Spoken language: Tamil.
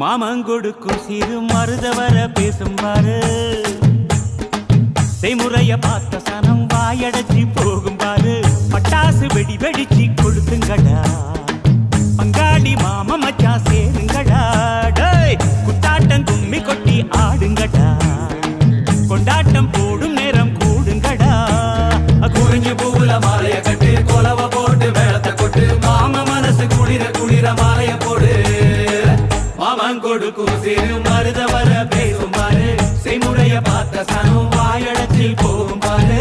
மாமங்கொடுக்கும் சிறு மருதவர பேசும் பாரு, செய்முறைய பார்த்த சனம் வாயடைச்சி போகும் பாரு. பட்டாசு வெடி வெடிச்சு கொடுத்துங்கடா, பங்காளி மாம மச்சா சேருங்கடா. குத்தாட்டம் கும்மி கொட்டி ஆடுங்கடா, கொண்டாட்டம் போடும் நேரம் கூடுங்கடா. குறிஞ்சி பூவுல மாலைய கட்டு, கொலவ போட்டு மேளத்தை கொட்டு, மாம மனசு குளிர குளிர மாலைய போடு. மாமன் கொடுக்கும் சிறு மருத வர பேசும் பாரு, செய்முறைய பார்த்த சனம் வாயடத்தில் போகும் பாரு.